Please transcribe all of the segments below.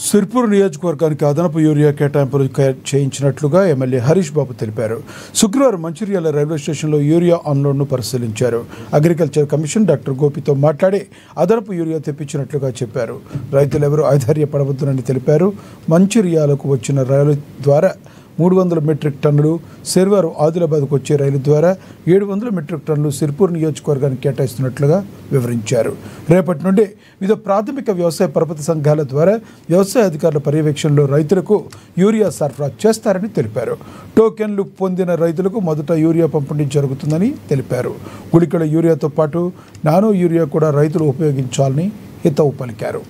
సిర్పూర్ నియోజకవర్గానికి అదనపు యూరియా కేటాయింపులు చేయించినట్లుగా ఎమ్మెల్యే హరీష్ బాబు తెలిపారు. శుక్రవారం మంచిర్యాల రైల్వే స్టేషన్లో యూరియా అన్లోడ్ను పరిశీలించారు. అగ్రికల్చర్ కమిషన్ డాక్టర్ గోపితో మాట్లాడి అదనపు యూరియా తెప్పించినట్లుగా చెప్పారు. రైతులెవరూ ఆశ్చర్యపడవద్దునని తెలిపారు. మంచిర్యాలకు వచ్చిన రైలు ద్వారా 300 మెట్రిక్ టన్నులు, శనివారం ఆదిలాబాద్కు వచ్చే రైలు ద్వారా 700 మెట్రిక్ టన్నులు సిర్పూర్ నియోజకవర్గానికి కేటాయిస్తున్నట్లుగా వివరించారు. రేపటి నుండి వివిధ ప్రాథమిక వ్యవసాయ పరపతి సంఘాల ద్వారా వ్యవసాయ అధికారుల పర్యవేక్షణలో రైతులకు యూరియా సరఫరా చేస్తారని తెలిపారు. టోకెన్లు పొందిన రైతులకు మొదట యూరియా పంపిణీ జరుగుతుందని తెలిపారు. గుళికల యూరియాతో పాటు నానో యూరియా కూడా రైతులు ఉపయోగించాలని హితవు పలికారు.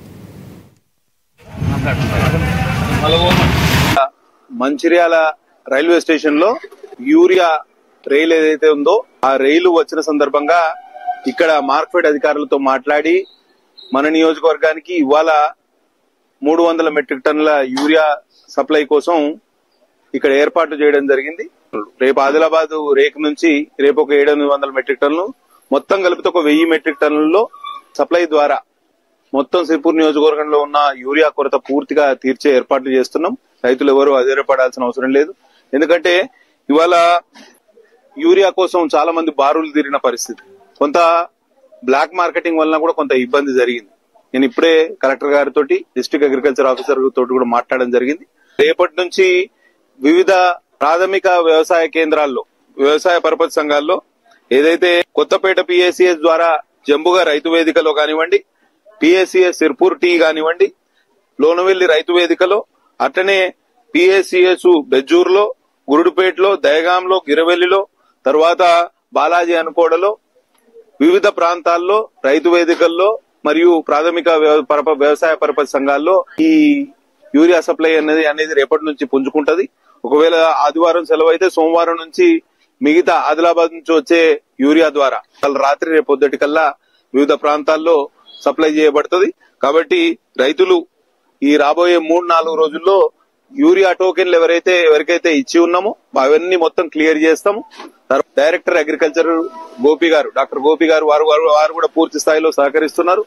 మంచిర్యాల రైల్వే స్టేషన్ లో యూరియా రైలు ఏదైతే ఉందో ఆ రైలు వచ్చిన సందర్భంగా ఇక్కడ మార్కెట్ అధికారులతో మాట్లాడి మన నియోజకవర్గానికి ఇవాళ 300 మెట్రిక్ టన్నుల యూరియా సప్లై కోసం ఇక్కడ ఏర్పాట్లు చేయడం జరిగింది. రేపు ఆదిలాబాద్ రేకు నుంచి రేపు ఒక 700 మెట్రిక్ టన్నులు, మొత్తం కలిపితే ఒక 1000 మెట్రిక్ టన్నుల్లో సప్లై ద్వారా మొత్తం సిర్పూర్ నియోజకవర్గంలో ఉన్న యూరియా కొరత పూర్తిగా తీర్చే ఏర్పాట్లు చేస్తున్నాం. రైతులు ఎవరు ఆశ్చర్యపడాల్సిన అవసరం లేదు. ఎందుకంటే ఇవాళ యూరియా కోసం చాలా మంది బారులు తీరిన పరిస్థితి, కొంత బ్లాక్ మార్కెటింగ్ వలన కూడా కొంత ఇబ్బంది జరిగింది. నేను ఇప్పుడే కలెక్టర్ గారితో, డిస్ట్రిక్ట్ అగ్రికల్చర్ ఆఫీసర్ తోటి కూడా మాట్లాడడం జరిగింది. రేపటి నుంచి వివిధ ప్రాథమిక వ్యవసాయ కేంద్రాల్లో, వ్యవసాయ పరపతి సంఘాల్లో ఏదైతే కొత్తపేట పిఎస్సిఎస్ ద్వారా జంబుగా రైతు వేదికలో కానివ్వండి, పిఎస్సిఎస్ సిర్పూర్ టీ కానివ్వండి, లోనవెల్లి రైతు వేదికలో, అట్లనే పిఎస్సిఎస్ బెజ్జూర్లో, గురుడుపేటలో, దయగాంలో, గిరవెల్లిలో, తర్వాత బాలాజీ అనుకోడలో, వివిధ ప్రాంతాల్లో రైతు వేదికల్లో మరియు ప్రాథమిక వ్యవసాయ పరపతి సంఘాల్లో ఈ యూరియా సప్లై అనేది రేపటి నుంచి పుంజుకుంటది. ఒకవేళ ఆదివారం సెలవు అయితే సోమవారం నుంచి మిగతా ఆదిలాబాద్ నుంచి వచ్చే యూరియా ద్వారా రాత్రి రేపొద్దటికల్లా వివిధ ప్రాంతాల్లో సప్లై చేయబడుతుంది. కాబట్టి రైతులు ఈ రాబోయే 3-4 రోజుల్లో యూరియా టోకెన్లు ఎవరికైతే ఇచ్చి ఉన్నామో అవన్నీ మొత్తం క్లియర్ చేస్తాము. డైరెక్టర్ అగ్రికల్చర్ గోపి గారు, డాక్టర్ గోపి గారు వారు కూడా పూర్తి స్థాయిలో సహకరిస్తున్నారు.